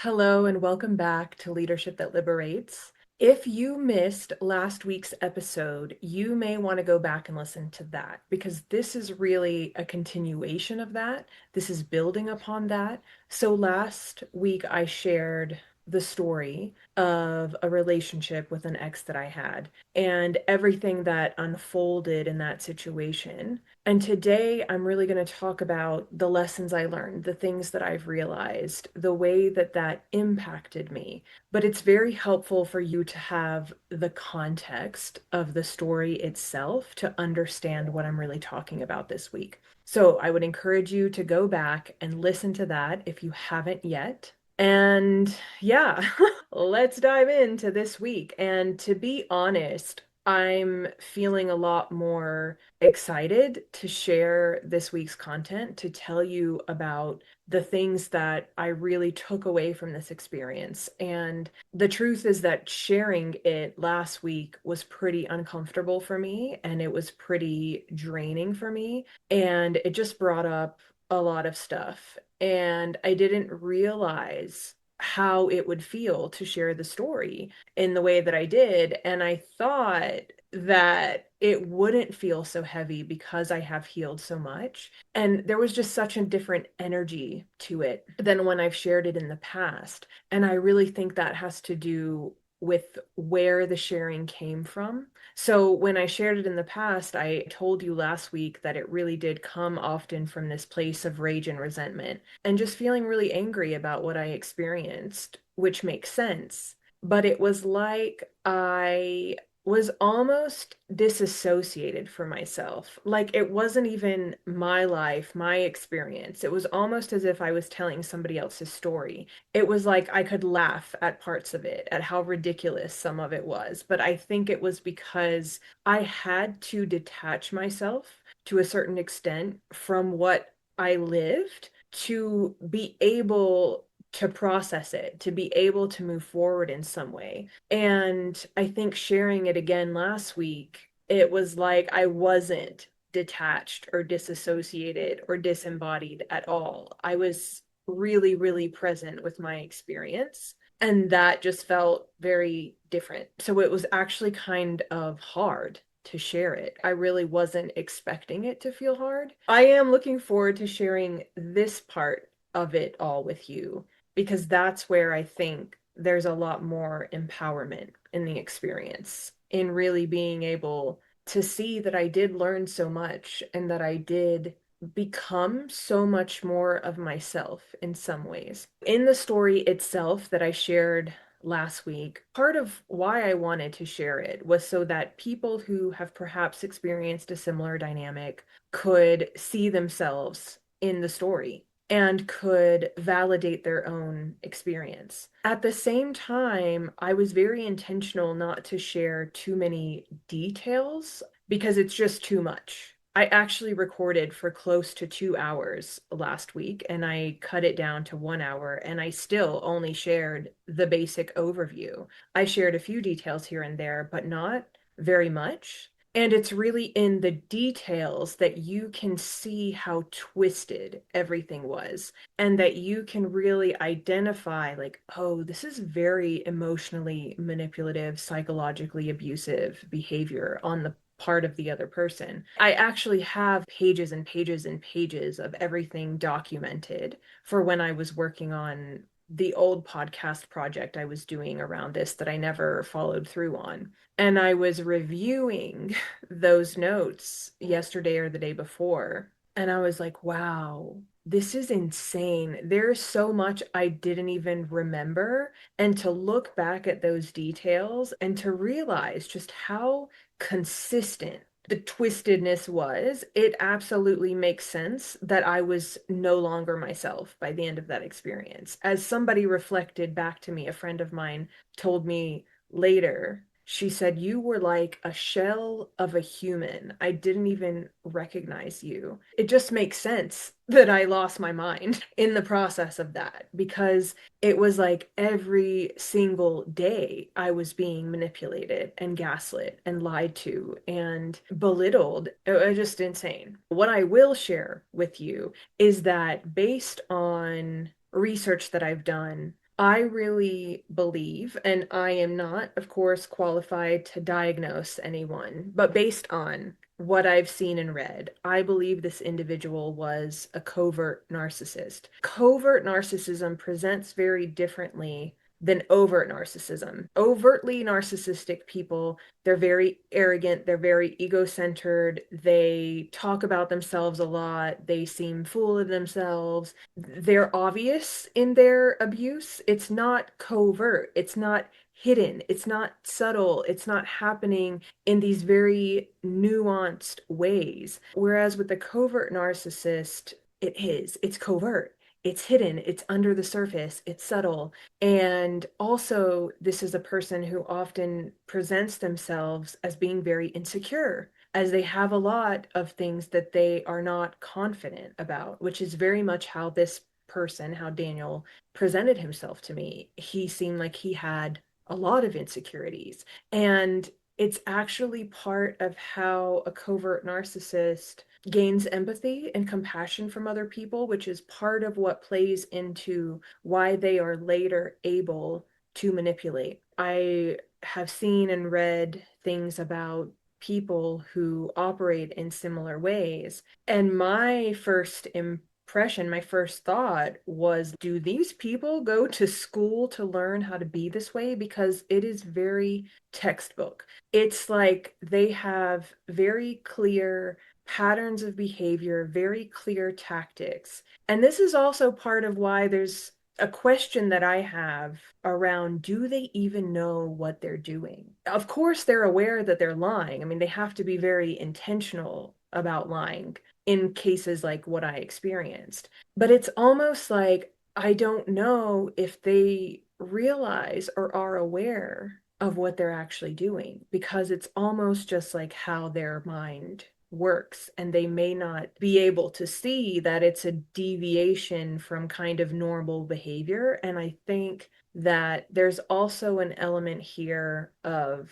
Hello, and welcome back to Leadership that Liberates. If you missed last week's episode, you may want to go back and listen to that because this is really a continuation of that. This is building upon that. So, last week I shared the story of a relationship with an ex that I had and everything that unfolded in that situation. And today I'm really going to talk about the lessons I learned, the things that I've realized, the way that that impacted me. But it's very helpful for you to have the context of the story itself to understand what I'm really talking about this week. So I would encourage you to go back and listen to that if you haven't yet. And yeah, let's dive into this week. And to be honest, I'm feeling a lot more excited to share this week's content, to tell you about the things that I really took away from this experience. And the truth is that sharing it last week was pretty uncomfortable for me and it was pretty draining for me. And it just brought up a lot of stuff. And I didn't realize how it would feel to share the story in the way that I did. And I thought that it wouldn't feel so heavy because I have healed so much. And there was just such a different energy to it than when I've shared it in the past. And I really think that has to do with where the sharing came from. So when I shared it in the past, I told you last week that it really did come often from this place of rage and resentment and just feeling really angry about what I experienced, which makes sense. But it was like I was almost disassociated for myself. Like it wasn't even my life, my experience. It was almost as if I was telling somebody else's story. It was like I could laugh at parts of it, at how ridiculous some of it was. But I think it was because I had to detach myself to a certain extent from what I lived to be able to process it, to be able to move forward in some way. And I think sharing it again last week, it was like I wasn't detached or disassociated or disembodied at all. I was really, really present with my experience. And that just felt very different. So it was actually kind of hard to share it. I really wasn't expecting it to feel hard. I am looking forward to sharing this part of it all with you because that's where I think there's a lot more empowerment in the experience, in really being able to see that I did learn so much and that I did become so much more of myself in some ways. In the story itself that I shared last week, part of why I wanted to share it was so that people who have perhaps experienced a similar dynamic could see themselves in the story and could validate their own experience. At the same time, I was very intentional not to share too many details because it's just too much. I actually recorded for close to 2 hours last week and I cut it down to 1 hour and I still only shared the basic overview. I shared a few details here and there, but not very much. And it's really in the details that you can see how twisted everything was, and that you can really identify, like, oh, this is very emotionally manipulative, psychologically abusive behavior on the part of the other person. I actually have pages and pages and pages of everything documented for when I was working on the old podcast project I was doing around this that I never followed through on. And I was reviewing those notes yesterday or the day before. And I was like, wow, this is insane. There's so much I didn't even remember. And to look back at those details and to realize just how consistent the twistedness was, it absolutely makes sense that I was no longer myself by the end of that experience. As somebody reflected back to me, a friend of mine told me later, she said, you were like a shell of a human. I didn't even recognize you. It just makes sense that I lost my mind in the process of that because it was like every single day I was being manipulated and gaslit and lied to and belittled. It was just insane. What I will share with you is that based on research that I've done, I really believe, and I am not, of course, qualified to diagnose anyone, but based on what I've seen and read, I believe this individual was a covert narcissist. Covert narcissism presents very differently than overt narcissism. Overtly narcissistic people, they're very arrogant, they're very ego-centered, they talk about themselves a lot, they seem full of themselves. They're obvious in their abuse. It's not covert, it's not hidden, it's not subtle, it's not happening in these very nuanced ways. Whereas with the covert narcissist, it's covert. It's hidden, it's under the surface, it's subtle. And also, this is a person who often presents themselves as being very insecure, as they have a lot of things that they are not confident about, which is very much how this person, how Daniel presented himself to me. He seemed like he had a lot of insecurities. And it's actually part of how a covert narcissist gains empathy and compassion from other people, which is part of what plays into why they are later able to manipulate. I have seen and read things about people who operate in similar ways. And my first impression, my first thought was, do these people go to school to learn how to be this way? Because it is very textbook. It's like they have very clear patterns of behavior, very clear tactics. And this is also part of why there's a question that I have around, do they even know what they're doing? Of course, they're aware that they're lying. I mean, they have to be very intentional about lying in cases like what I experienced. But it's almost like I don't know if they realize or are aware of what they're actually doing, because it's almost just like how their mind works, and they may not be able to see that it's a deviation from kind of normal behavior. And I think that there's also an element here of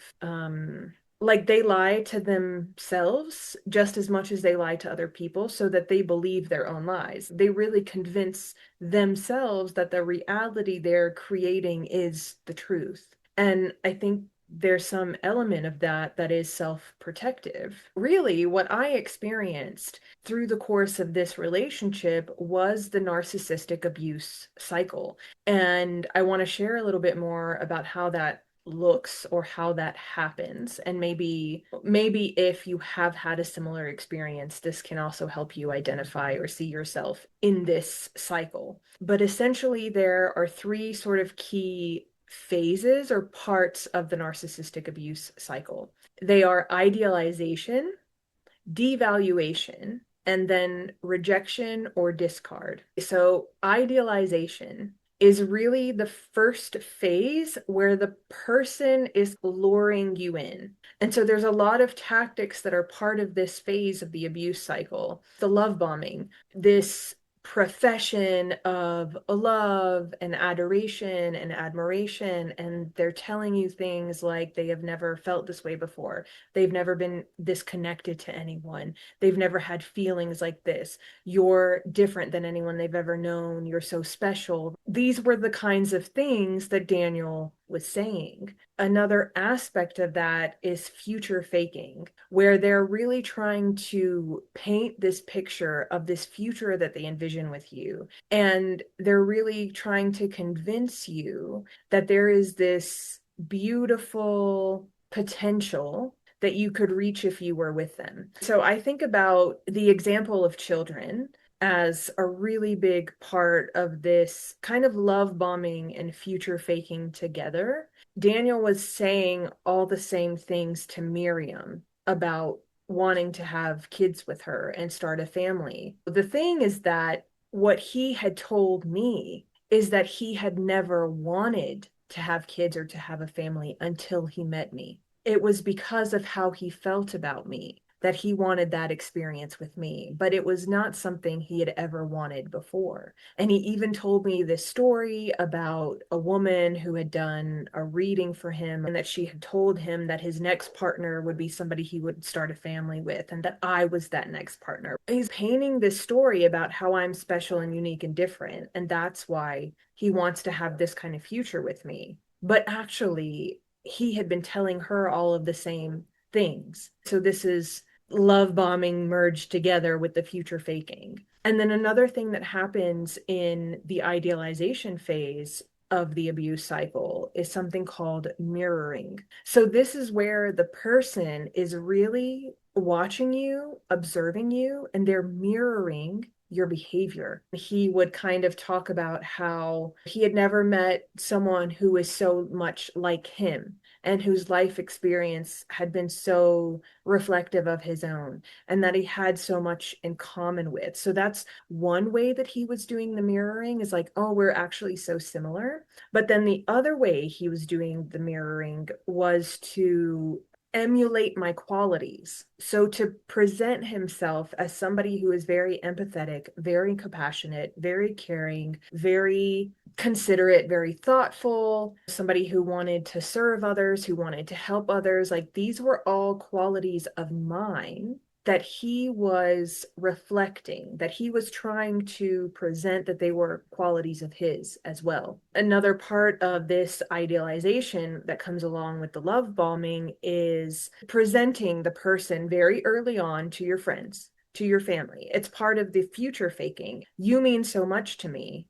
like they lie to themselves just as much as they lie to other people, so that they believe their own lies. They really convince themselves that the reality they're creating is the truth. And I think there's some element of that that is self-protective. Really, what I experienced through the course of this relationship was the narcissistic abuse cycle. And I want to share a little bit more about how that looks or how that happens. And maybe if you have had a similar experience, this can also help you identify or see yourself in this cycle. But essentially, there are three sort of key phases or parts of the narcissistic abuse cycle. They are idealization, devaluation, and then rejection or discard. So, idealization is really the first phase where the person is luring you in. And so there's a lot of tactics that are part of this phase of the abuse cycle. The love bombing, this profession of love and adoration and admiration, and they're telling you things like they have never felt this way before. They've never been this connected to anyone. They've never had feelings like this. You're different than anyone they've ever known. You're so special. These were the kinds of things that Daniel was saying. Another aspect of that is future faking, where they're really trying to paint this picture of this future that they envision with you. And they're really trying to convince you that there is this beautiful potential that you could reach if you were with them. So I think about the example of children as a really big part of this kind of love bombing and future faking together. Daniel was saying all the same things to Miriam about wanting to have kids with her and start a family. The thing is that what he had told me is that he had never wanted to have kids or to have a family until he met me. It was because of how he felt about me that he wanted that experience with me, but it was not something he had ever wanted before. And he even told me this story about a woman who had done a reading for him and that she had told him that his next partner would be somebody he would start a family with and that I was that next partner. He's painting this story about how I'm special and unique and different, and that's why he wants to have this kind of future with me. But actually, he had been telling her all of the same things. So this is love bombing merged together with the future faking. And then another thing that happens in the idealization phase of the abuse cycle is something called mirroring. So this is where the person is really watching you, observing you, and they're mirroring your behavior. He would kind of talk about how he had never met someone who was so much like him and whose life experience had been so reflective of his own, and that he had so much in common with. So that's one way that he was doing the mirroring, is like, oh, we're actually so similar. But then the other way he was doing the mirroring was to emulate my qualities. So to present himself as somebody who is very empathetic, very compassionate, very caring, very considerate, very thoughtful, somebody who wanted to serve others, who wanted to help others. Like, these were all qualities of mine that he was reflecting, that he was trying to present, that they were qualities of his as well. Another part of this idealization that comes along with the love bombing is presenting the person very early on to your friends, to your family. It's part of the future faking. You mean so much to me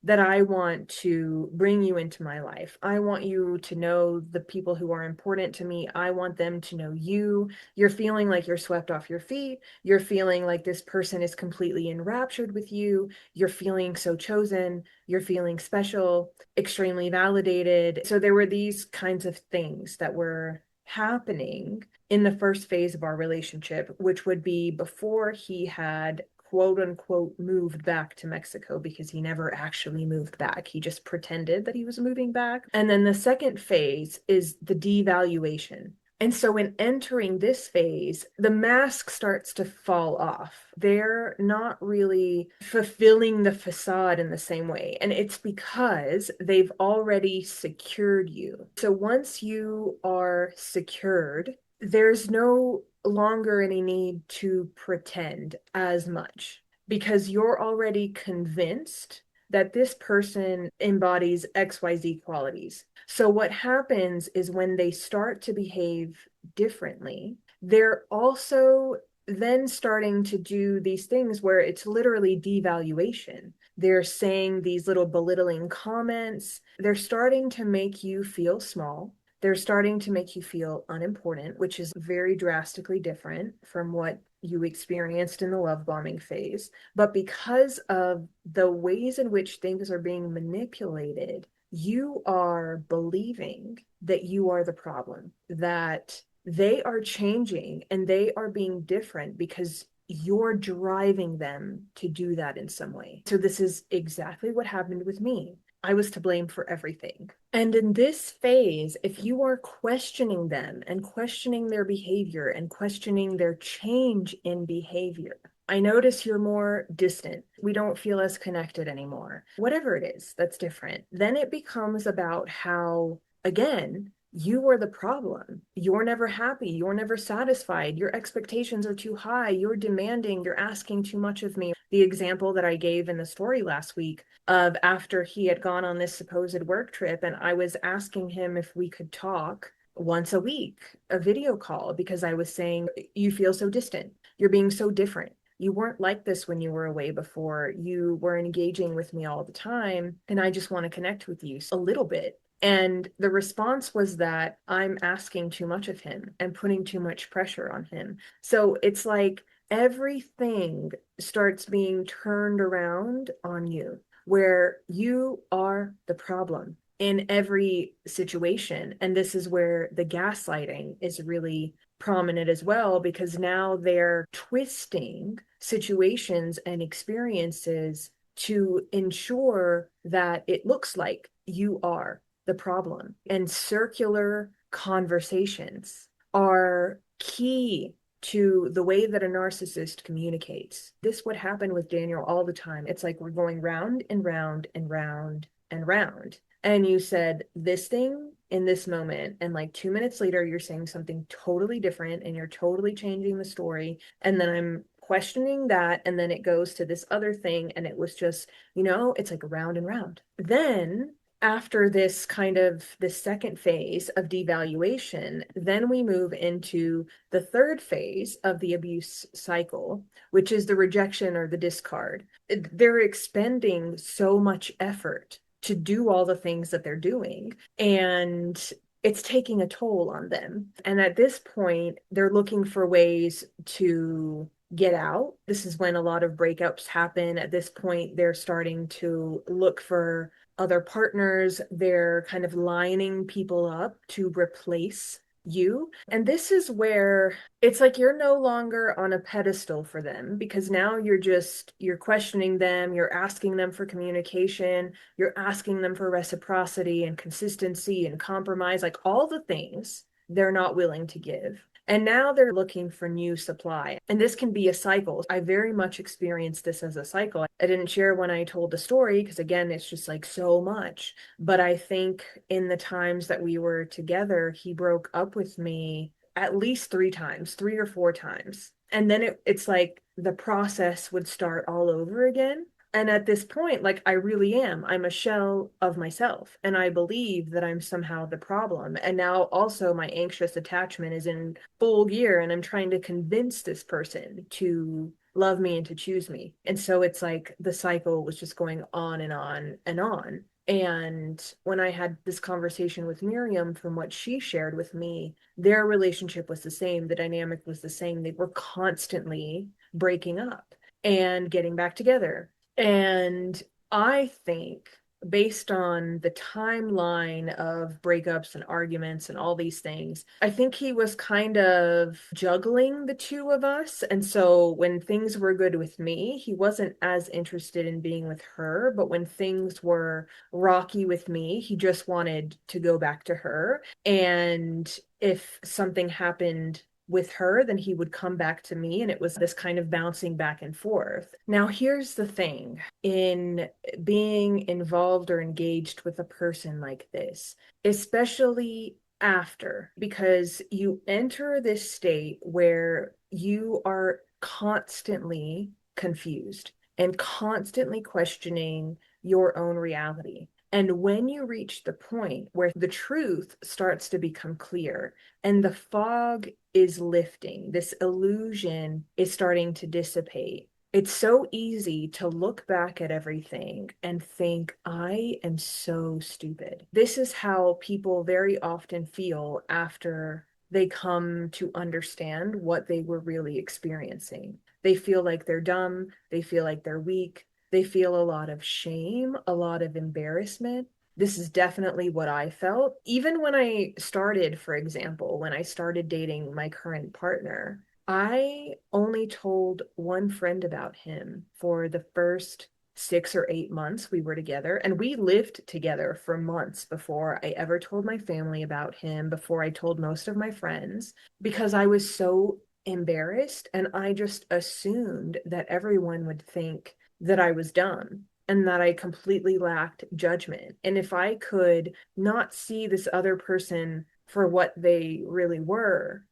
that I want to bring you into my life. I want you to know the people who are important to me. I want them to know you. You're feeling like you're swept off your feet. You're feeling like this person is completely enraptured with you. You're feeling so chosen. You're feeling special, extremely validated. So there were these kinds of things that were happening in the first phase of our relationship, which would be before he had quote unquote moved back to Mexico, because he never actually moved back. He just pretended that he was moving back. And then the second phase is the devaluation. And so in entering this phase, the mask starts to fall off. They're not really fulfilling the facade in the same way. And it's because they've already secured you. So once you are secured, there's no longer any need to pretend as much, because you're already convinced that this person embodies XYZ qualities. So what happens is when they start to behave differently, they're also then starting to do these things where it's literally devaluation. They're saying these little belittling comments. They're starting to make you feel small. They're starting to make you feel unimportant, which is very drastically different from what you experienced in the love bombing phase. But because of the ways in which things are being manipulated, you are believing that you are the problem, that they are changing and they are being different because you're driving them to do that in some way. So this is exactly what happened with me. I was to blame for everything. And in this phase, if you are questioning them and questioning their behavior and questioning their change in behavior, I notice you're more distant. We don't feel as connected anymore. Whatever it is that's different. Then it becomes about how, again, you are the problem. You're never happy. You're never satisfied. Your expectations are too high. You're demanding. You're asking too much of me. The example that I gave in the story last week of after he had gone on this supposed work trip, and I was asking him if we could talk once a week, a video call, because I was saying, you feel so distant. You're being so different. You weren't like this when you were away before. You were engaging with me all the time, and I just want to connect with you a little bit. And the response was that I'm asking too much of him and putting too much pressure on him. So it's like everything starts being turned around on you, where you are the problem in every situation. And this is where the gaslighting is really prominent as well, because now they're twisting situations and experiences to ensure that it looks like you are the problem. And circular conversations are key to the way that a narcissist communicates. This would happen with Daniel all the time. It's like we're going round and round and round and round. And you said this thing in this moment, and like 2 minutes later, you're saying something totally different and you're totally changing the story. And then I'm questioning that. And then it goes to this other thing. And it was just, it's like round and round. Then after this kind of the second phase of devaluation, then we move into the third phase of the abuse cycle, which is the rejection or the discard. They're expending so much effort to do all the things that they're doing, and it's taking a toll on them. And at this point, they're looking for ways to get out. This is when a lot of breakups happen. At this point, they're starting to look for other partners. They're kind of lining people up to replace you. And this is where it's like you're no longer on a pedestal for them, because now you're questioning them, you're asking them for communication, you're asking them for reciprocity and consistency and compromise, like all the things they're not willing to give. And now they're looking for new supply. And this can be a cycle. I very much experienced this as a cycle. I didn't share when I told the story because, again, it's just like so much. But I think in the times that we were together, he broke up with me at least 3 times, 3 or 4 times. And then it's like the process would start all over again. And at this point, like I really am, I'm a shell of myself. And I believe that I'm somehow the problem. And now also my anxious attachment is in full gear, and I'm trying to convince this person to love me and to choose me. And so it's like the cycle was just going on and on and on. And when I had this conversation with Miriam, from what she shared with me, their relationship was the same. The dynamic was the same. They were constantly breaking up and getting back together. And I think, based on the timeline of breakups and arguments and all these things, I think he was kind of juggling the two of us. And so when things were good with me, he wasn't as interested in being with her. But when things were rocky with me, he just wanted to go back to her. And if something happened with her, then he would come back to me. And it was this kind of bouncing back and forth. Now, here's the thing in being involved or engaged with a person like this, especially after, because you enter this state where you are constantly confused and constantly questioning your own reality. And when you reach the point where the truth starts to become clear and the fog is lifting, this illusion is starting to dissipate, it's so easy to look back at everything and think, I am so stupid. This is how people very often feel after they come to understand what they were really experiencing. They feel like they're dumb. They feel like they're weak. They feel a lot of shame, a lot of embarrassment. This is definitely what I felt. Even when I started, for example, when I started dating my current partner, I only told one friend about him for the first 6 or 8 months we were together. And we lived together for months before I ever told my family about him, before I told most of my friends, because I was so embarrassed. And I just assumed that everyone would think that I was dumb and that I completely lacked judgment. And if I could not see this other person for what they really were,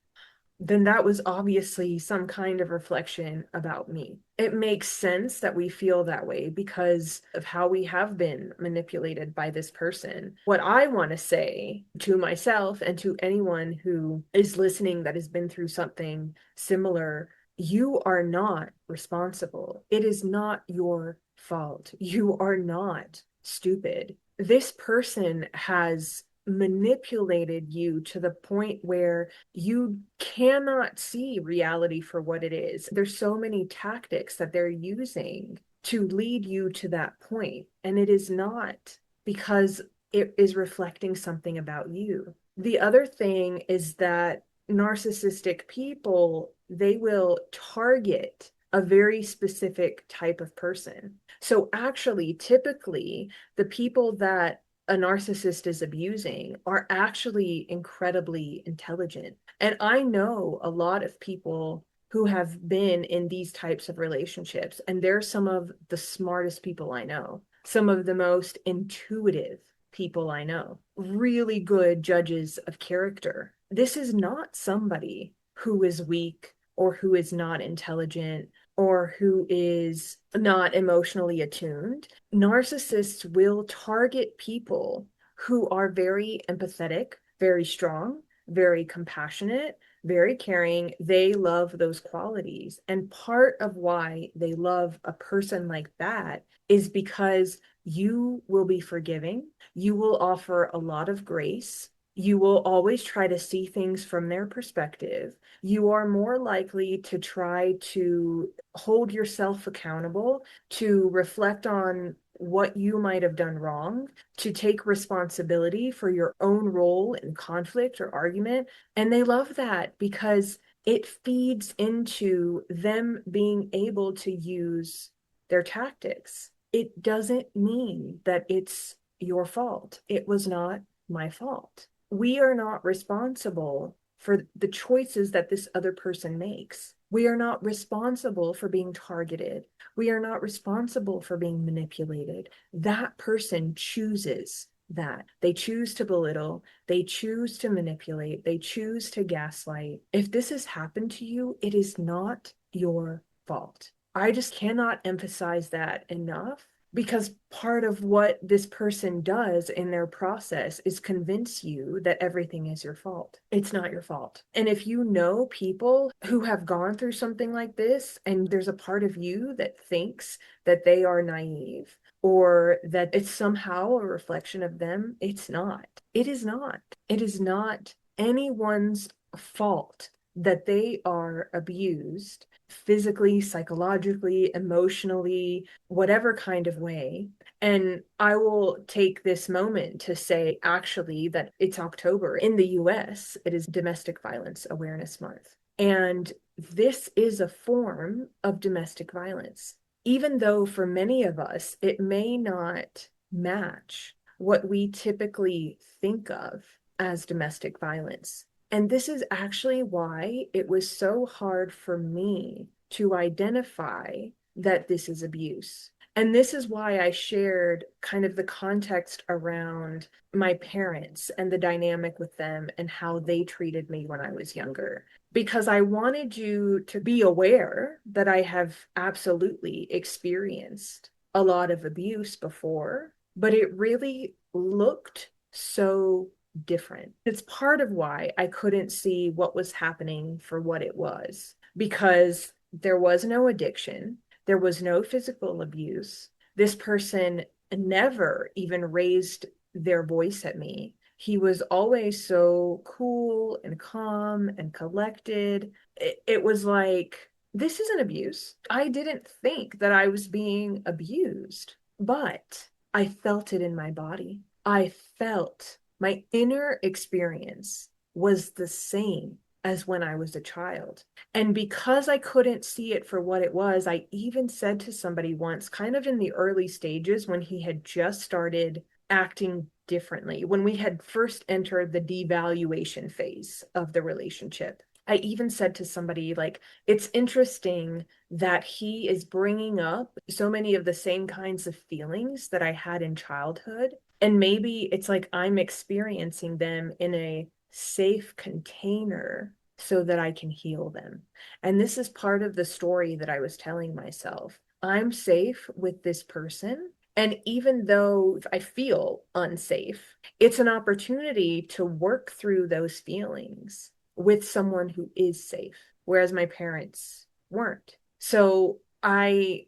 then that was obviously some kind of reflection about me. It makes sense that we feel that way because of how we have been manipulated by this person. What I want to say to myself and to anyone who is listening that has been through something similar: you are not responsible. It is not your fault. You are not stupid. This person has manipulated you to the point where you cannot see reality for what it is. There's so many tactics that they're using to lead you to that point, and it is not because it is reflecting something about you. The other thing is that narcissistic people, they will target a very specific type of person. So actually, typically, the people that a narcissist is abusing are actually incredibly intelligent. And I know a lot of people who have been in these types of relationships, and they're some of the smartest people I know, some of the most intuitive people I know, really good judges of character. This is not somebody who is weak or who is not intelligent or who is not emotionally attuned. Narcissists will target people who are very empathetic, very strong, very compassionate, very caring. They love those qualities. And part of why they love a person like that is because you will be forgiving. You will offer a lot of grace. You will always try to see things from their perspective. You are more likely to try to hold yourself accountable, to reflect on what you might have done wrong, to take responsibility for your own role in conflict or argument. And they love that because it feeds into them being able to use their tactics. It doesn't mean that it's your fault. It was not my fault. We are not responsible for the choices that this other person makes. We are not responsible for being targeted. We are not responsible for being manipulated. That person chooses that. They choose to belittle, they choose to manipulate, they choose to gaslight. If this has happened to you, it is not your fault. I just cannot emphasize that enough, because part of what this person does in their process is convince you that everything is your fault. It's not your fault. And if you know people who have gone through something like this, and there's a part of you that thinks that they are naive or that it's somehow a reflection of them, it's not. It is not. It is not anyone's fault that they are abused physically, psychologically, emotionally, whatever kind of way. And I will take this moment to say, actually, that it's October. In the US, it is Domestic Violence Awareness Month. And this is a form of domestic violence. Even though for many of us, it may not match what we typically think of as domestic violence. And this is actually why it was so hard for me to identify that this is abuse. And this is why I shared kind of the context around my parents and the dynamic with them and how they treated me when I was younger. Because I wanted you to be aware that I have absolutely experienced a lot of abuse before, but it really looked so different. It's part of why I couldn't see what was happening for what it was, because there was no addiction, there was no physical abuse. This person never even raised their voice at me. He was always so cool and calm and collected. It was like, this isn't abuse. I didn't think that I was being abused, but I felt it in my body. I felt my inner experience was the same as when I was a child. And because I couldn't see it for what it was, I even said to somebody once, kind of in the early stages when he had just started acting differently, when we had first entered the devaluation phase of the relationship, I even said to somebody, like, it's interesting that he is bringing up so many of the same kinds of feelings that I had in childhood. And maybe it's like I'm experiencing them in a safe container so that I can heal them. And this is part of the story that I was telling myself. I'm safe with this person. And even though I feel unsafe, it's an opportunity to work through those feelings with someone who is safe, whereas my parents weren't. So I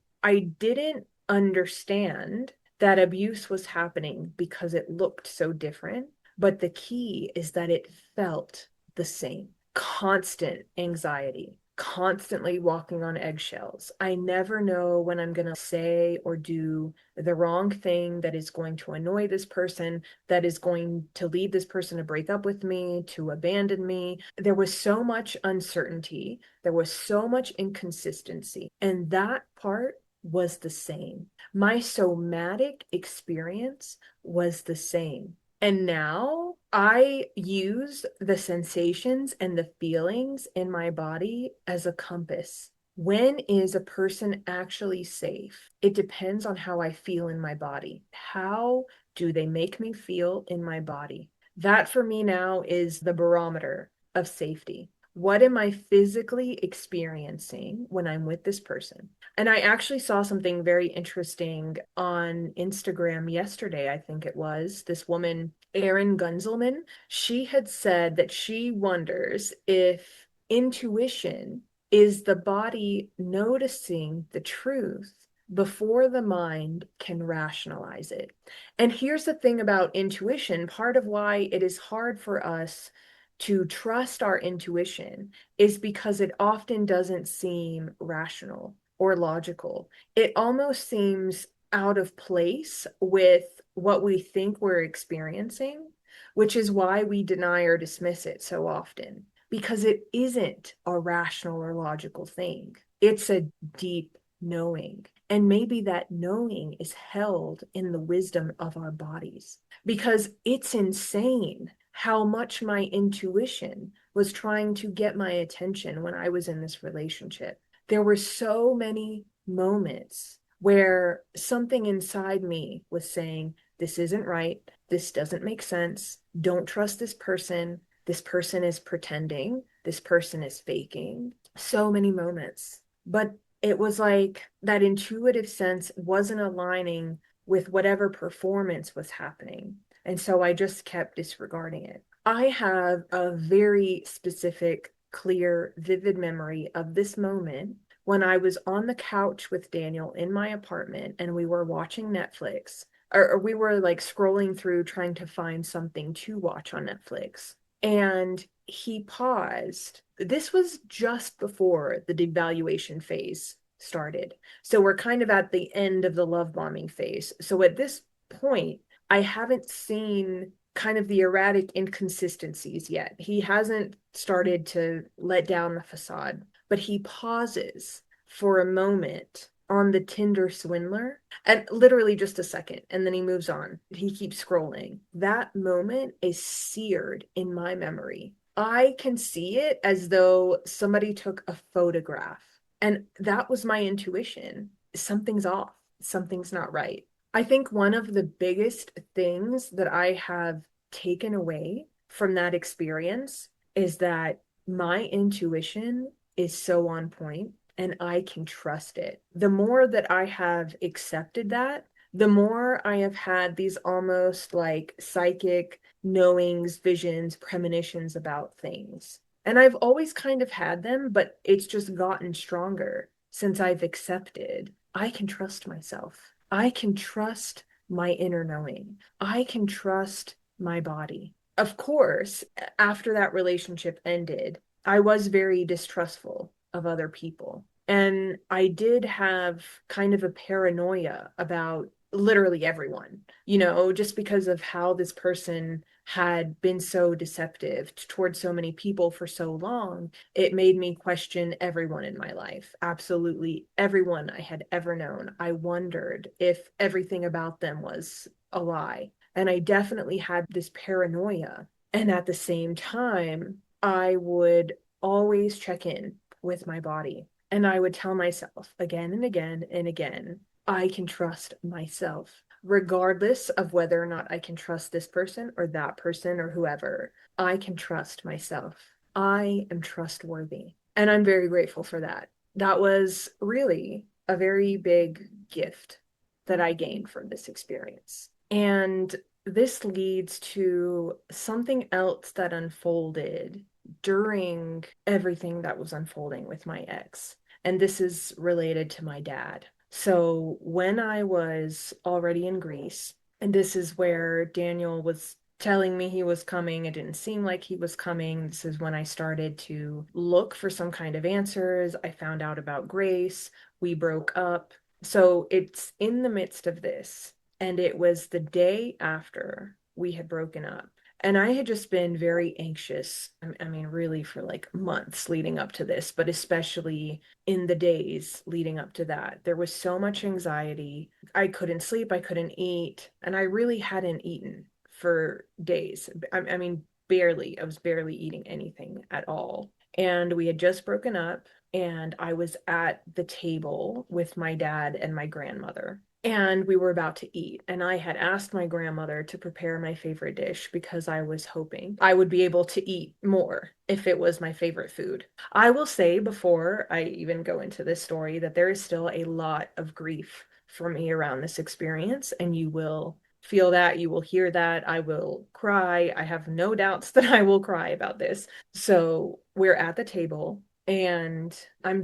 didn't understand that abuse was happening because it looked so different. But the key is that it felt the same. Constant anxiety, constantly walking on eggshells. I never know when I'm going to say or do the wrong thing that is going to annoy this person, that is going to lead this person to break up with me, to abandon me. There was so much uncertainty. There was so much inconsistency. And that part was the same. My somatic experience was the same. And now I use the sensations and the feelings in my body as a compass. When is a person actually safe? It depends on how I feel in my body. How do they make me feel in my body? That for me now is the barometer of safety. What am I physically experiencing when I'm with this person? And I actually saw something very interesting on Instagram yesterday, I think it was. This woman, Erin Gunzelman, she had said that she wonders if intuition is the body noticing the truth before the mind can rationalize it. And here's the thing about intuition, part of why it is hard for us to trust our intuition is because it often doesn't seem rational or logical. It almost seems out of place with what we think we're experiencing, which is why we deny or dismiss it so often, because it isn't a rational or logical thing. It's a deep knowing. And maybe that knowing is held in the wisdom of our bodies, because it's insane how much my intuition was trying to get my attention when I was in this relationship. There were so many moments where something inside me was saying, this isn't right. This doesn't make sense. Don't trust this person. This person is pretending. This person is faking. So many moments. But it was like that intuitive sense wasn't aligning with whatever performance was happening. And so I just kept disregarding it. I have a very specific, clear, vivid memory of this moment when I was on the couch with Daniel in my apartment and we were watching Netflix, or we were like scrolling through trying to find something to watch on Netflix. And he paused. This was just before the devaluation phase started. So we're kind of at the end of the love bombing phase. So at this point, I haven't seen kind of the erratic inconsistencies yet. He hasn't started to let down the facade, but he pauses for a moment on the Tinder swindler and literally just a second, and then he moves on. He keeps scrolling. That moment is seared in my memory. I can see it as though somebody took a photograph, and that was my intuition. Something's off, something's not right. I think one of the biggest things that I have taken away from that experience is that my intuition is so on point and I can trust it. The more that I have accepted that, the more I have had these almost like psychic knowings, visions, premonitions about things. And I've always kind of had them, but it's just gotten stronger since I've accepted I can trust myself. I can trust my inner knowing. I can trust my body. Of course, after that relationship ended, I was very distrustful of other people. And I did have kind of a paranoia about literally everyone, just because of how this person had been so deceptive towards so many people for so long. It made me question everyone in my life, absolutely everyone I had ever known. I wondered if everything about them was a lie. And I definitely had this paranoia. And at the same time, I would always check in with my body. And I would tell myself again and again and again, I can trust myself, regardless of whether or not I can trust this person or that person or whoever. I can trust myself. I am trustworthy. And I'm very grateful for that. That was really a very big gift that I gained from this experience. And this leads to something else that unfolded during everything that was unfolding with my ex. And this is related to my dad. So when I was already in Greece, and this is where Daniel was telling me he was coming, it didn't seem like he was coming. This is when I started to look for some kind of answers. I found out about Grace. We broke up. So it's in the midst of this. And it was the day after we had broken up. And I had just been very anxious. I mean, really for like months leading up to this, but especially in the days leading up to that. There was so much anxiety. I couldn't sleep, I couldn't eat, and I really hadn't eaten for days. I mean, barely. I was barely eating anything at all. And we had just broken up, and I was at the table with my dad and my grandmother. And we were about to eat, and I had asked my grandmother to prepare my favorite dish because I was hoping I would be able to eat more if it was my favorite food. I will say before I even go into this story that there is still a lot of grief for me around this experience, and you will feel that, you will hear that. I will cry. I have no doubts that I will cry about this. So we're at the table, and I'm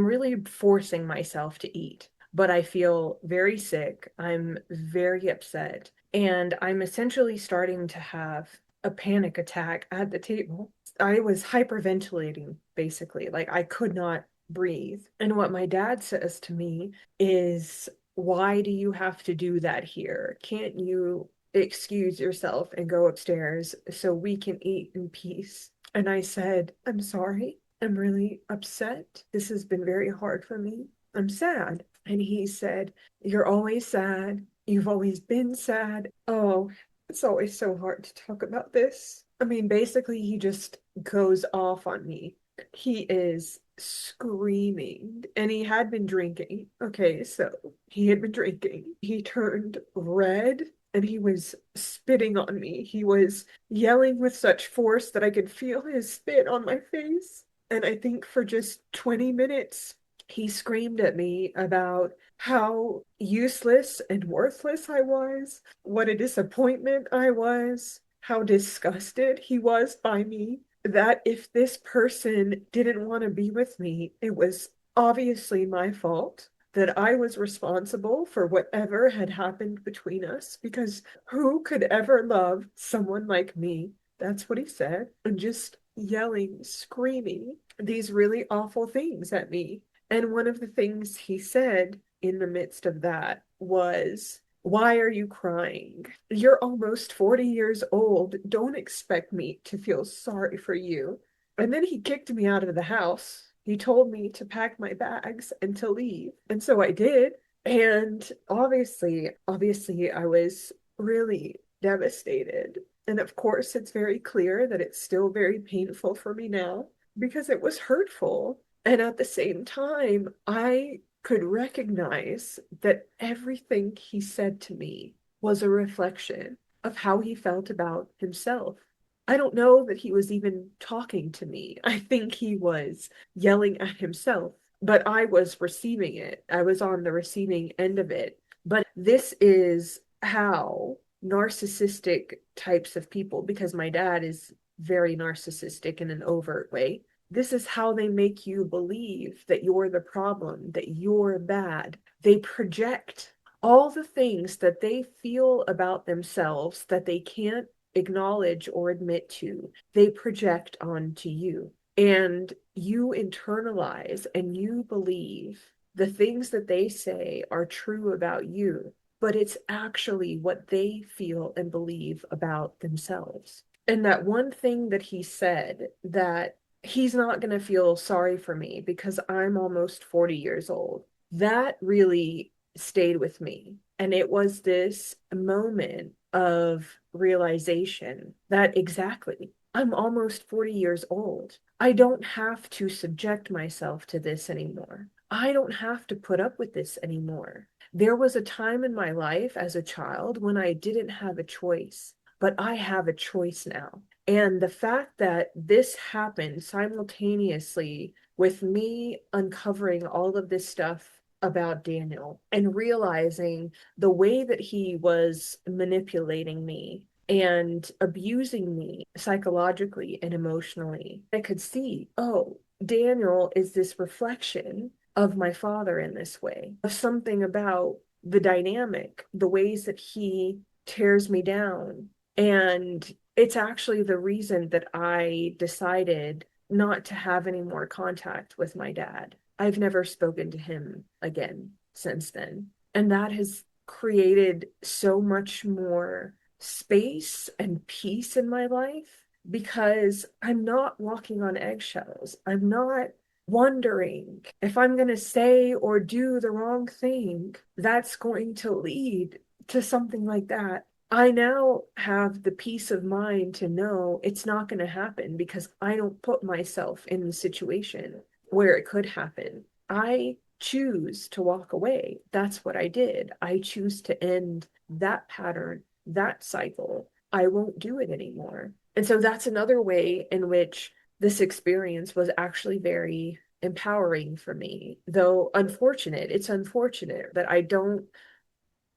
really forcing myself to eat, but I feel very sick. I'm very upset. And I'm essentially starting to have a panic attack at the table. I was hyperventilating, basically. Like I could not breathe. And what my dad says to me is, why do you have to do that here? Can't you excuse yourself and go upstairs so we can eat in peace? And I said, I'm sorry. I'm really upset. This has been very hard for me. I'm sad. And he said, you're always sad. You've always been sad. Oh, it's always so hard to talk about this. I mean, basically, he just goes off on me. He is screaming, and he had been drinking. Okay, so he had been drinking. He turned red and he was spitting on me. He was yelling with such force that I could feel his spit on my face. And I think for just 20 minutes, he screamed at me about how useless and worthless I was, what a disappointment I was, how disgusted he was by me, that if this person didn't want to be with me, it was obviously my fault, that I was responsible for whatever had happened between us, because who could ever love someone like me? That's what he said, and just yelling, screaming these really awful things at me. And one of the things he said in the midst of that was, why are you crying? You're almost 40 years old. Don't expect me to feel sorry for you. And then he kicked me out of the house. He told me to pack my bags and to leave. And so I did. And obviously, I was really devastated. And of course, it's very clear that it's still very painful for me now because it was hurtful. And at the same time, I could recognize that everything he said to me was a reflection of how he felt about himself. I don't know that he was even talking to me. I think he was yelling at himself, but I was receiving it. I was on the receiving end of it. But this is how narcissistic types of people, because my dad is very narcissistic in an overt way, this is how they make you believe that you're the problem, that you're bad. They project all the things that they feel about themselves that they can't acknowledge or admit to, they project onto you. And you internalize and you believe the things that they say are true about you, but it's actually what they feel and believe about themselves. And that one thing that he said, that he's not going to feel sorry for me because I'm almost 40 years old, that really stayed with me. And it was this moment of realization that exactly, I'm almost 40 years old. I don't have to subject myself to this anymore. I don't have to put up with this anymore. There was a time in my life as a child when I didn't have a choice, but I have a choice now. And the fact that this happened simultaneously with me uncovering all of this stuff about Daniel and realizing the way that he was manipulating me and abusing me psychologically and emotionally, I could see, oh, Daniel is this reflection of my father in this way, of something about the dynamic, the ways that he tears me down. And it's actually the reason that I decided not to have any more contact with my dad. I've never spoken to him again since then. And that has created so much more space and peace in my life because I'm not walking on eggshells. I'm not wondering if I'm going to say or do the wrong thing that's going to lead to something like that. I now have the peace of mind to know it's not going to happen because I don't put myself in the situation where it could happen. I choose to walk away. That's what I did. I choose to end that pattern, that cycle. I won't do it anymore. And so that's another way in which this experience was actually very empowering for me, though unfortunate. It's unfortunate that I don't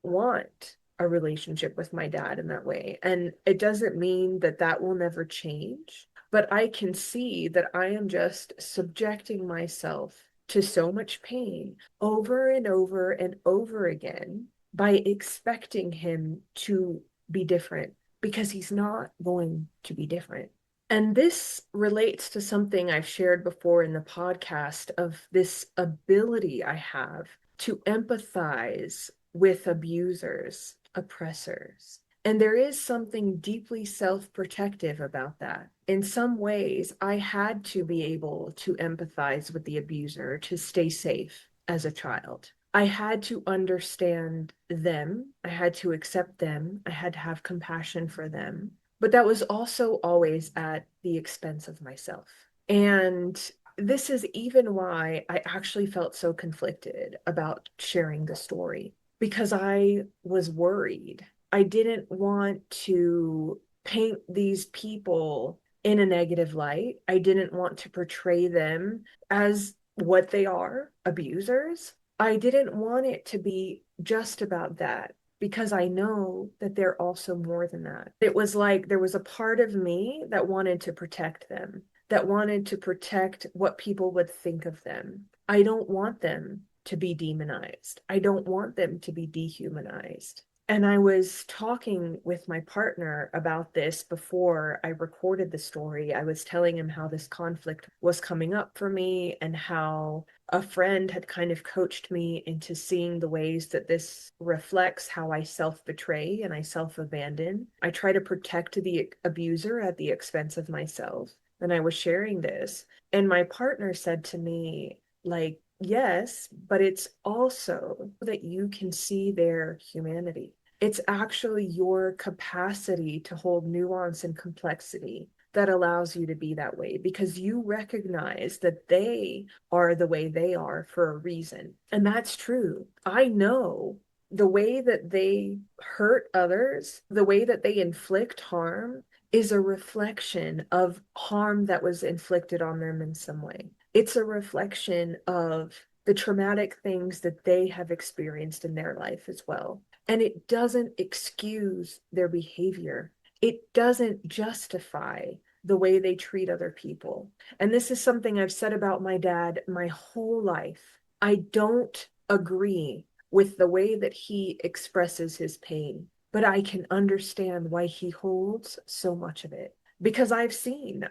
want a relationship with my dad in that way. And it doesn't mean that that will never change, but I can see that I am just subjecting myself to so much pain over and over and over again by expecting him to be different because he's not going to be different. And this relates to something I've shared before in the podcast of this ability I have to empathize with abusers, oppressors. And there is something deeply self-protective about that. In some ways, I had to be able to empathize with the abuser to stay safe as a child. I had to understand them. I had to accept them. I had to have compassion for them. But that was also always at the expense of myself. And this is even why I actually felt so conflicted about sharing the story because I was worried. I didn't want to paint these people in a negative light. I didn't want to portray them as what they are, abusers. I didn't want it to be just about that because I know that they're also more than that. It was like there was a part of me that wanted to protect them, that wanted to protect what people would think of them. I don't want them to be demonized. I don't want them to be dehumanized. And I was talking with my partner about this before I recorded the story. I was telling him how this conflict was coming up for me and how a friend had kind of coached me into seeing the ways that this reflects how I self-betray and I self-abandon. I try to protect the abuser at the expense of myself. And I was sharing this, and my partner said to me, like, yes, but it's also that you can see their humanity. It's actually your capacity to hold nuance and complexity that allows you to be that way because you recognize that they are the way they are for a reason. And that's true. I know the way that they hurt others, the way that they inflict harm is a reflection of harm that was inflicted on them in some way. It's a reflection of the traumatic things that they have experienced in their life as well. And it doesn't excuse their behavior. It doesn't justify the way they treat other people. And this is something I've said about my dad my whole life. I don't agree with the way that he expresses his pain, but I can understand why he holds so much of it. Because I've seen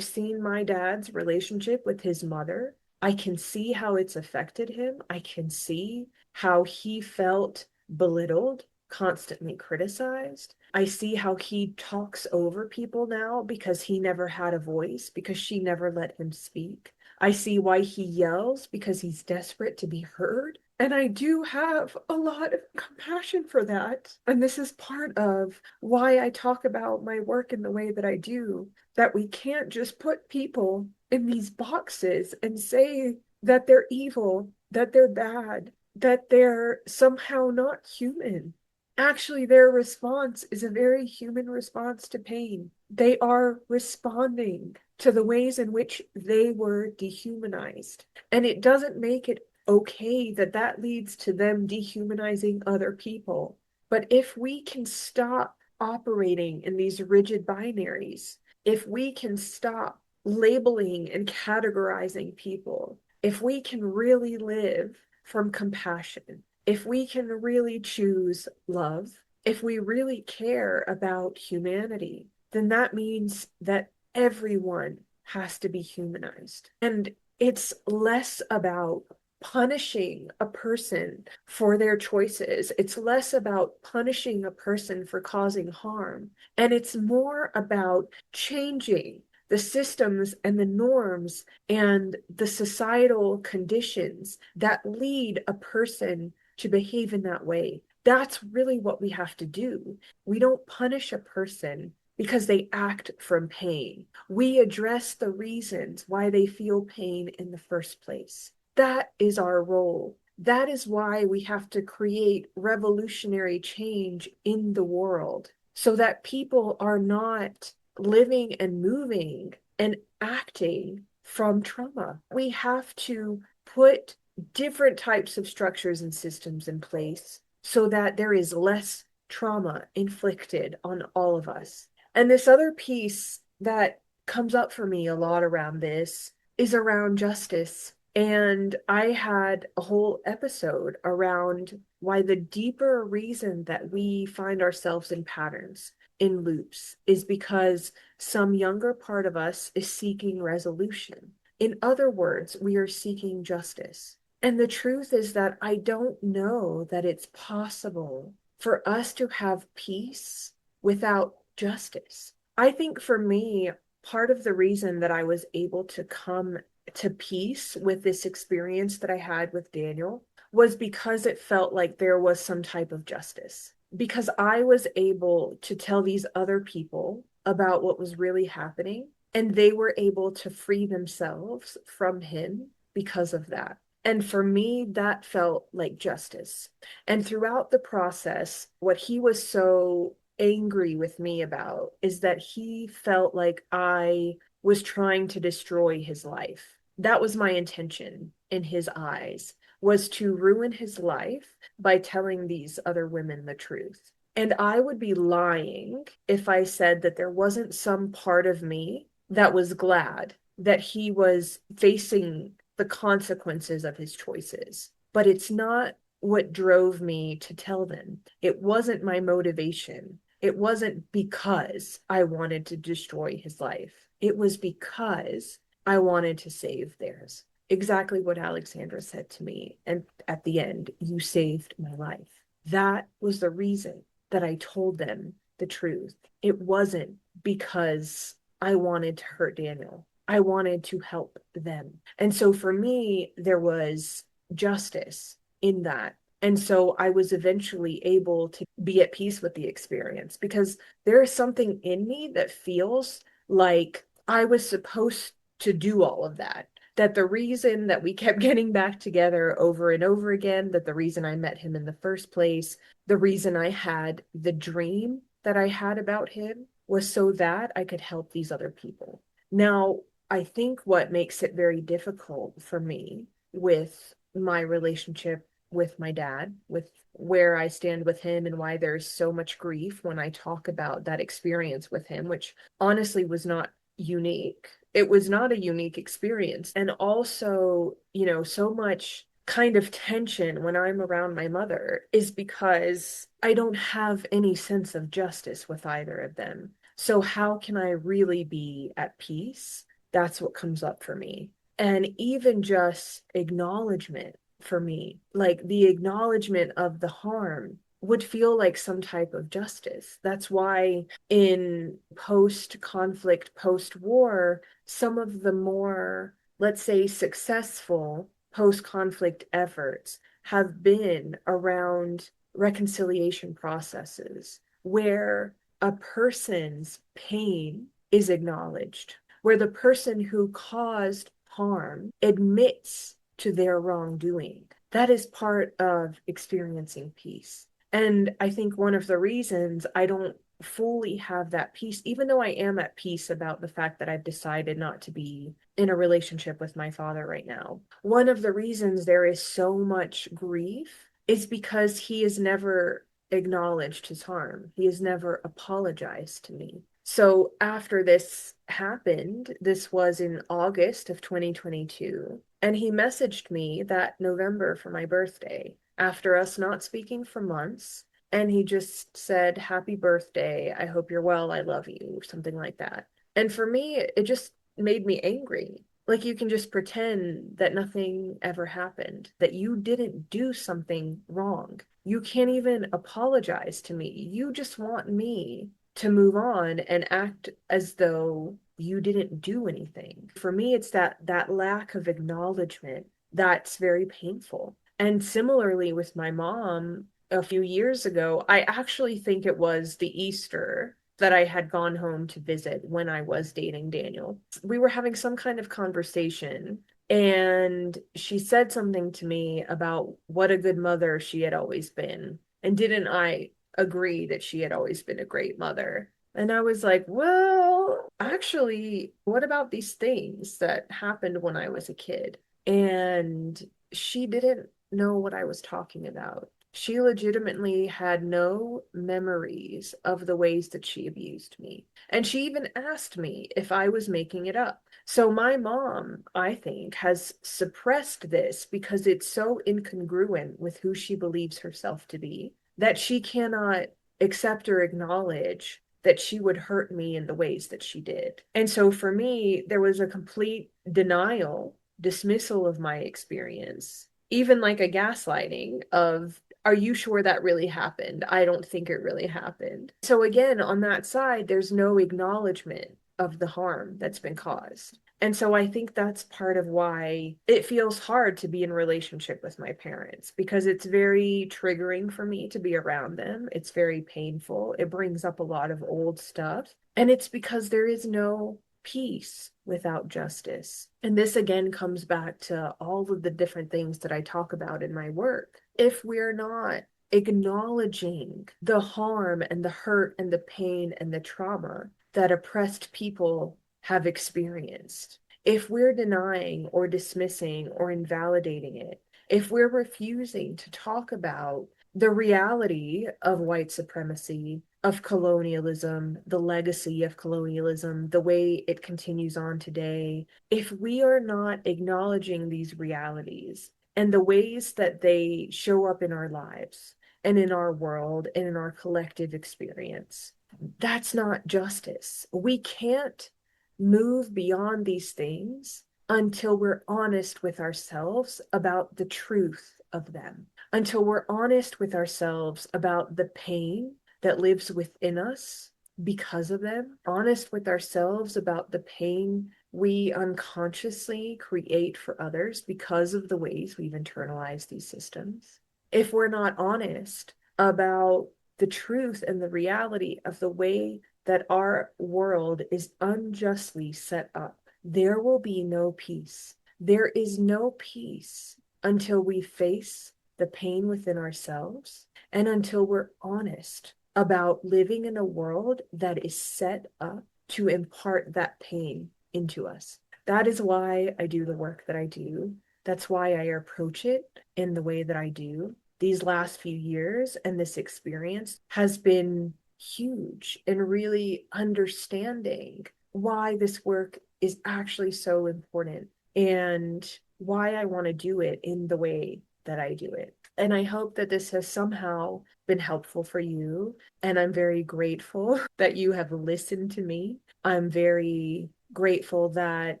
my dad's relationship with his mother. I can see how it's affected him. I can see how he felt belittled, constantly criticized. I see how he talks over people now because he never had a voice, because she never let him speak. I see why he yells because he's desperate to be heard. And I do have a lot of compassion for that. And this is part of why I talk about my work in the way that I do, that we can't just put people in these boxes and say that they're evil, that they're bad, that they're somehow not human. Actually, their response is a very human response to pain. They are responding to the ways in which they were dehumanized. And it doesn't make it okay that that leads to them dehumanizing other people. But if we can stop operating in these rigid binaries, if we can stop labeling and categorizing people, if we can really live from compassion, if we can really choose love, if we really care about humanity, then that means that everyone has to be humanized. And it's less about punishing a person for their choices. It's less about punishing a person for causing harm. And it's more about changing the systems and the norms and the societal conditions that lead a person to behave in that way. That's really what we have to do. We don't punish a person because they act from pain. We address the reasons why they feel pain in the first place. That is our role. That is why we have to create revolutionary change in the world so that people are not living and moving and acting from trauma. We have to put different types of structures and systems in place so that there is less trauma inflicted on all of us. And this other piece that comes up for me a lot around this is around justice. And I had a whole episode around why the deeper reason that we find ourselves in patterns, in loops, is because some younger part of us is seeking resolution. In other words, we are seeking justice. And the truth is that I don't know that it's possible for us to have peace without justice. I think for me, part of the reason that I was able to come to peace with this experience that I had with Daniel was because it felt like there was some type of justice. Because I was able to tell these other people about what was really happening, and they were able to free themselves from him because of that. And for me, that felt like justice. And throughout the process, what he was so angry with me about is that he felt like I was trying to destroy his life. That was my intention in his eyes, was to ruin his life by telling these other women the truth. And I would be lying if I said that there wasn't some part of me that was glad that he was facing the consequences of his choices. But it's not what drove me to tell them. It wasn't my motivation. It wasn't because I wanted to destroy his life. It was because I wanted to save theirs. Exactly what Alexandra said to me. And at the end, you saved my life. That was the reason that I told them the truth. It wasn't because I wanted to hurt Daniel. I wanted to help them. And so for me, there was justice in that. And so I was eventually able to be at peace with the experience because there is something in me that feels like I was supposed to do all of that. That the reason that we kept getting back together over and over again, that the reason I met him in the first place, the reason I had the dream that I had about him was so that I could help these other people. Now, I think what makes it very difficult for me with my relationship with my dad, with where I stand with him and why there's so much grief when I talk about that experience with him, which honestly was not unique. It was not a unique experience. And also, so much kind of tension when I'm around my mother is because I don't have any sense of justice with either of them. So how can I really be at peace? That's what comes up for me. And even just acknowledgement for me, like the acknowledgement of the harm would feel like some type of justice. That's why in post-conflict, post-war, some of the more, let's say, successful post-conflict efforts have been around reconciliation processes where a person's pain is acknowledged, where the person who caused harm admits to their wrongdoing. That is part of experiencing peace. And I think one of the reasons I don't fully have that peace, even though I am at peace about the fact that I've decided not to be in a relationship with my father right now, one of the reasons there is so much grief is because he has never acknowledged his harm. He has never apologized to me. So after this happened, this was in August of 2022, and he messaged me that November for my birthday after us not speaking for months. And he just said, "Happy birthday. I hope you're well. I love you," something like that. And for me, it just made me angry. Like you can just pretend that nothing ever happened, that you didn't do something wrong. You can't even apologize to me. You just want me to move on and act as though you didn't do anything. For me, it's that lack of acknowledgement that's very painful. And similarly with my mom, a few years ago, I actually think it was the Easter that I had gone home to visit when I was dating Daniel. We were having some kind of conversation, and she said something to me about what a good mother she had always been. And didn't I agree that she had always been a great mother? And I was like, well, actually, what about these things that happened when I was a kid? And she didn't know what I was talking about. She legitimately had no memories of the ways that she abused me. And she even asked me if I was making it up. So my mom, I think, has suppressed this because it's so incongruent with who she believes herself to be that she cannot accept or acknowledge that she would hurt me in the ways that she did. And so for me, there was a complete denial, dismissal of my experience, even like a gaslighting of, are you sure that really happened? I don't think it really happened. So again, on that side, there's no acknowledgement of the harm that's been caused. And so I think that's part of why it feels hard to be in relationship with my parents, because it's very triggering for me to be around them. It's very painful. It brings up a lot of old stuff. And it's because there is no peace without justice. And this again comes back to all of the different things that I talk about in my work. If we're not acknowledging the harm and the hurt and the pain and the trauma that oppressed people have experienced, if we're denying or dismissing or invalidating it, if we're refusing to talk about the reality of white supremacy, of colonialism, the legacy of colonialism, the way it continues on today, if we are not acknowledging these realities and the ways that they show up in our lives and in our world and in our collective experience, that's not justice. We can't move beyond these things until we're honest with ourselves about the truth of them, until we're honest with ourselves about the pain that lives within us because of them, honest with ourselves about the pain we unconsciously create for others because of the ways we've internalized these systems. If we're not honest about the truth and the reality of the way that our world is unjustly set up, there will be no peace. There is no peace until we face the pain within ourselves and until we're honest about living in a world that is set up to impart that pain into us. That is why I do the work that I do. That's why I approach it in the way that I do. These last few years and this experience has been huge in really understanding why this work is actually so important and why I want to do it in the way that I do it. And I hope that this has somehow been helpful for you. And I'm very grateful that you have listened to me. I'm very grateful that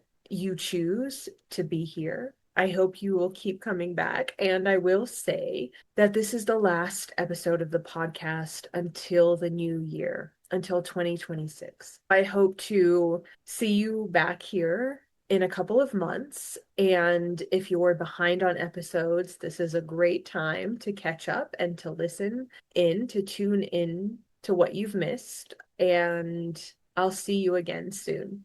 you choose to be here. I hope you will keep coming back. And I will say that this is the last episode of the podcast until the new year, until 2026. I hope to see you back here in a couple of months. And if you're behind on episodes, this is a great time to catch up and to listen in, to tune in to what you've missed. And I'll see you again soon.